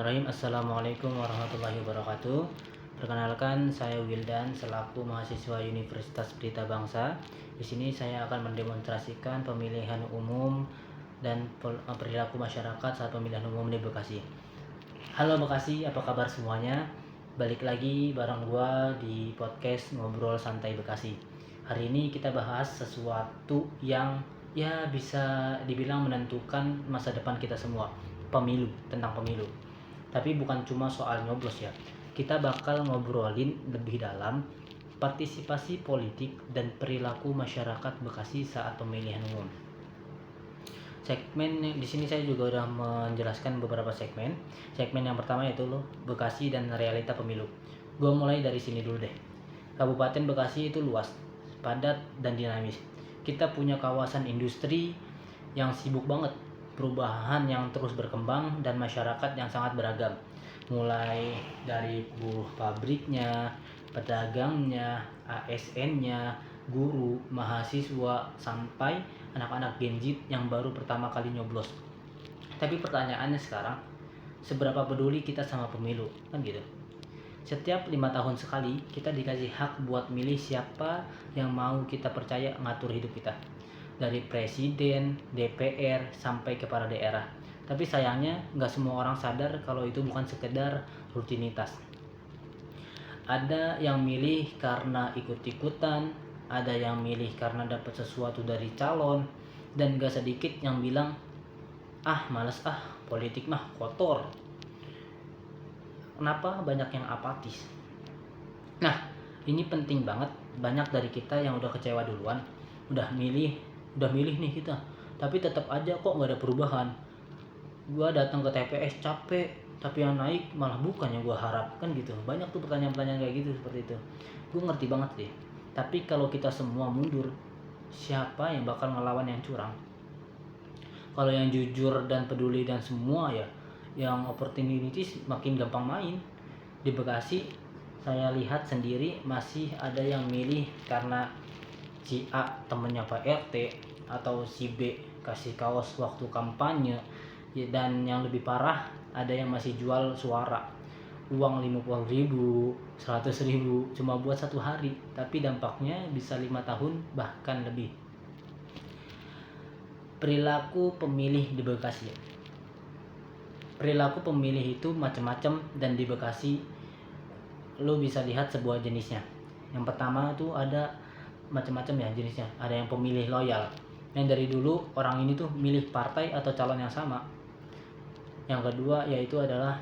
Bismillahirrahmanirrahim. Assalamualaikum warahmatullahi wabarakatuh. Perkenalkan, saya Wildan selaku mahasiswa Universitas Pelita Bangsa. Di sini saya akan mendemonstrasikan pemilihan umum dan perilaku masyarakat saat pemilihan umum di Bekasi. Halo Bekasi, apa kabar semuanya? Balik lagi bareng gua di podcast Ngobrol Santai Bekasi. Hari ini kita bahas sesuatu yang bisa dibilang menentukan masa depan kita semua. Tentang pemilu. Tapi bukan cuma soal nyoblos ya. Kita bakal ngobrolin lebih dalam partisipasi politik dan perilaku masyarakat Bekasi saat pemilihan umum. Segmen di sini saya juga udah menjelaskan beberapa segmen. Segmen yang pertama yaitu Bekasi dan realita pemilu. Gue mulai dari sini dulu deh. Kabupaten Bekasi itu luas, padat dan dinamis. Kita punya kawasan industri yang sibuk banget, perubahan yang terus berkembang, dan masyarakat yang sangat beragam, mulai dari buruh pabriknya, pedagangnya, ASN-nya, guru, mahasiswa, sampai anak-anak Gen Z yang baru pertama kali nyoblos. Tapi pertanyaannya sekarang, seberapa peduli kita sama pemilu? Kan gitu. Setiap 5 tahun sekali kita dikasih hak buat milih siapa yang mau kita percaya ngatur hidup kita, dari presiden, DPR, sampai kepala daerah. Tapi sayangnya nggak semua orang sadar kalau itu bukan sekedar rutinitas. Ada yang milih karena ikut-ikutan, ada yang milih karena dapat sesuatu dari calon, dan gak sedikit yang bilang, males politik mah kotor. Kenapa banyak yang apatis? Nah, ini penting banget. Banyak dari kita yang udah kecewa duluan, udah milih nih kita, tapi tetap aja kok nggak ada perubahan. Gua datang ke TPS capek, tapi yang naik malah bukan yang gua harapkan gitu. Banyak tuh pertanyaan-pertanyaan kayak gitu, seperti itu. Gue ngerti banget deh. Tapi kalau kita semua mundur, siapa yang bakal ngelawan yang curang? Kalau yang jujur dan peduli dan semua ya, yang opportunities makin gampang main. Di Bekasi saya lihat sendiri masih ada yang milih karena si A temennya Pak RT, atau si B kasih kaos waktu kampanye, dan yang lebih parah ada yang masih jual suara, uang 50.000, 100.000 cuma buat 1 hari, tapi dampaknya bisa 5 tahun bahkan lebih. Perilaku pemilih di Bekasi. Perilaku pemilih itu macam-macam, dan di Bekasi lo bisa lihat sebuah jenisnya. Yang pertama itu ada macam-macam ya jenisnya. Ada yang pemilih loyal, yang dari dulu orang ini tuh milih partai atau calon yang sama. Yang kedua yaitu adalah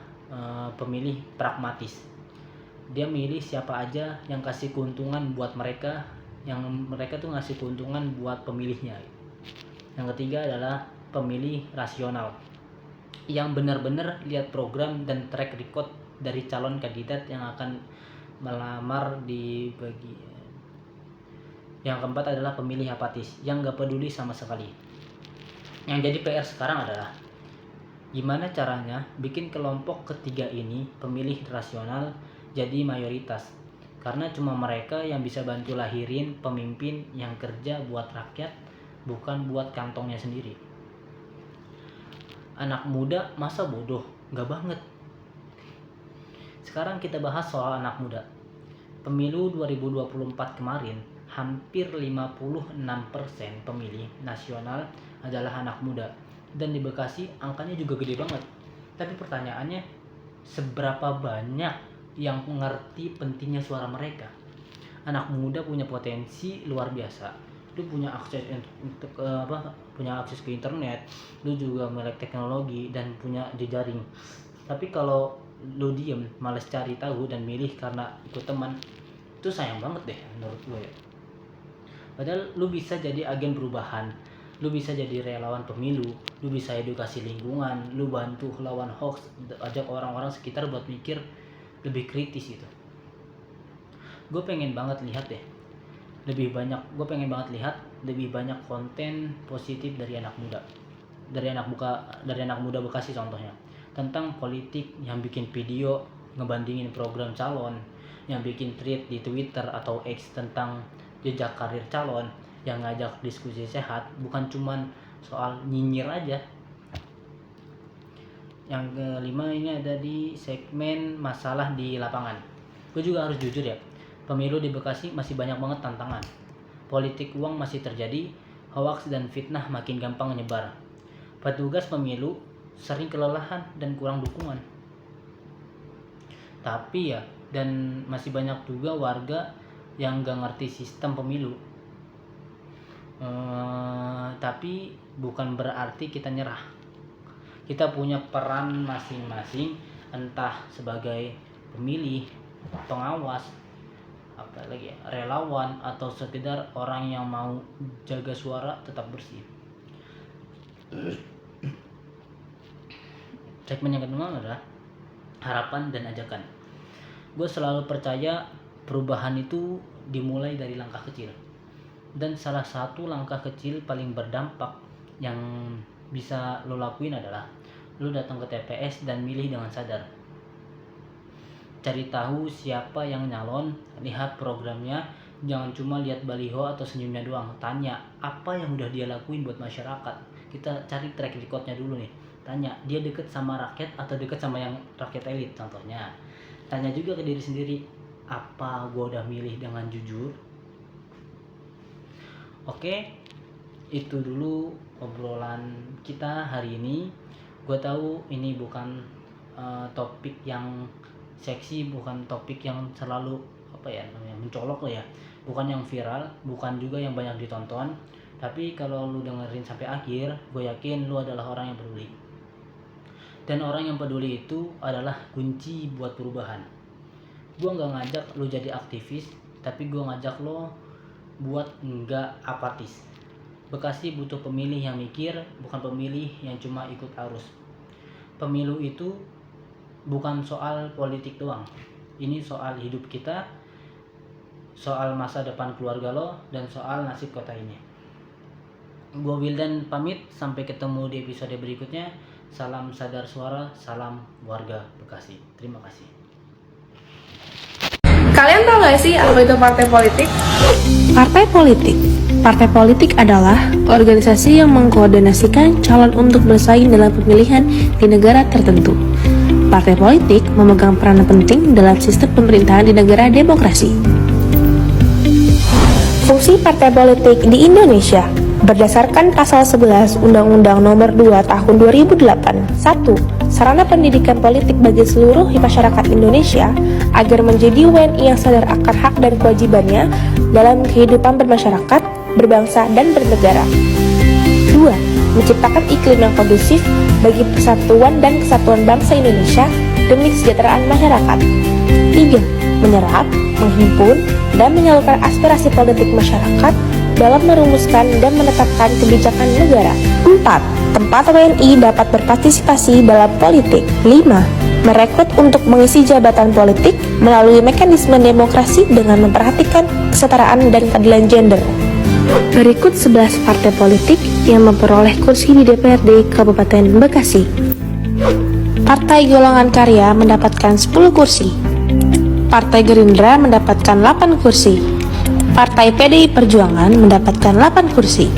pemilih pragmatis. Dia milih siapa aja yang kasih keuntungan buat mereka, yang mereka tuh ngasih keuntungan buat pemilihnya. Yang ketiga adalah pemilih rasional, yang benar-benar lihat program dan track record dari calon kandidat yang akan melamar di bagian. Yang keempat adalah pemilih apatis, yang gak peduli sama sekali. Yang jadi PR sekarang adalah gimana caranya bikin kelompok ketiga ini, pemilih rasional, jadi mayoritas. Karena cuma mereka yang bisa bantu lahirin pemimpin yang kerja buat rakyat, bukan buat kantongnya sendiri. Anak muda masa bodoh? Gak banget. Sekarang kita bahas soal anak muda. Pemilu 2024 kemarin, hampir 56% pemilih nasional adalah anak muda. Dan di Bekasi angkanya juga gede banget. Tapi pertanyaannya, seberapa banyak yang mengerti pentingnya suara mereka? Anak muda punya potensi luar biasa. Lu punya akses ke internet, lu juga melek teknologi dan punya jejaring. Tapi kalau lu diem, males cari tahu dan milih karena ikut teman, itu sayang banget deh menurut gue ya. Padahal lu bisa jadi agen perubahan, lu bisa jadi relawan pemilu, lu bisa edukasi lingkungan, lu bantu lawan hoax, ajak orang-orang sekitar buat mikir lebih kritis gitu. Gue pengen banget lihat lebih banyak konten positif dari anak muda, dari anak muda Bekasi contohnya, tentang politik, yang bikin video ngebandingin program calon, yang bikin tweet di Twitter atau X tentang jejak karir calon, yang ngajak diskusi sehat, bukan cuman soal nyinyir aja. Yang kelima ini ada di segmen masalah di lapangan. Gue juga harus jujur ya, pemilu di Bekasi masih banyak banget tantangan. Politik uang masih terjadi, hoaks dan fitnah makin gampang menyebar. Petugas pemilu sering kelelahan dan kurang dukungan. Tapi ya, dan masih banyak juga warga yang gak ngerti sistem pemilu. Tapi bukan berarti kita nyerah. Kita punya peran masing-masing, entah sebagai pemilih, pengawas, apalagi relawan, atau sekedar orang yang mau jaga suara tetap bersih. Segmen yang kedua adalah harapan dan ajakan. Gue selalu percaya perubahan itu dimulai dari langkah kecil, dan salah satu langkah kecil paling berdampak yang bisa lo lakuin adalah lo datang ke TPS dan milih dengan sadar. Cari tahu siapa yang nyalon, lihat programnya, jangan cuma lihat baliho atau senyumnya doang. Tanya apa yang udah dia lakuin buat masyarakat. Kita cari track recordnya dulu nih. Tanya dia deket sama rakyat atau deket sama yang rakyat elit contohnya. Tanya juga ke diri sendiri, apa gue udah milih dengan jujur? Oke, itu dulu obrolan kita hari ini. Gue tahu ini bukan topik yang seksi, bukan topik yang selalu mencolok lah ya, bukan yang viral, bukan juga yang banyak ditonton. Tapi kalau lu dengerin sampai akhir, gue yakin lu adalah orang yang peduli. Dan orang yang peduli itu adalah kunci buat perubahan. Gue nggak ngajak lu jadi aktivis, tapi gue ngajak lo buat nggak apatis. Bekasi butuh pemilih yang mikir, bukan pemilih yang cuma ikut arus. Pemilu itu bukan soal politik doang. Ini soal hidup kita, soal masa depan keluarga lo, dan soal nasib kota ini. Gue Wildan pamit, sampai ketemu di episode berikutnya. Salam sadar suara, salam warga Bekasi. Terima kasih. Kalian tahu gak sih apa itu partai politik? Partai politik. Partai politik adalah organisasi yang mengkoordinasikan calon untuk bersaing dalam pemilihan di negara tertentu. Partai politik memegang peranan penting dalam sistem pemerintahan di negara demokrasi. Fungsi partai politik di Indonesia berdasarkan pasal 11 Undang-Undang Nomor 2 Tahun 2008. 1. Sarana pendidikan politik bagi seluruh masyarakat Indonesia agar menjadi WNI yang sadar akan hak dan kewajibannya dalam kehidupan bermasyarakat, berbangsa, dan bernegara. 2. Menciptakan iklim yang kondusif bagi persatuan dan kesatuan bangsa Indonesia demi kesejahteraan masyarakat. 3. Menyerap, menghimpun, dan menyalurkan aspirasi politik masyarakat dalam merumuskan dan menetapkan kebijakan negara. 4. Tempat WNI dapat berpartisipasi dalam politik. 5. Merekrut untuk mengisi jabatan politik melalui mekanisme demokrasi dengan memperhatikan kesetaraan dan keadilan gender. Berikut 11 partai politik yang memperoleh kursi di DPRD Kabupaten Bekasi. Partai Golongan Karya mendapatkan 10 kursi. Partai Gerindra mendapatkan 8 kursi. Partai PDI Perjuangan mendapatkan 8 kursi.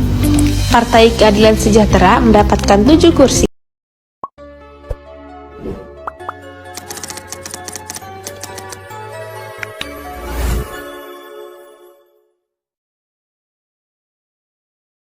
Partai Keadilan Sejahtera mendapatkan 7 kursi.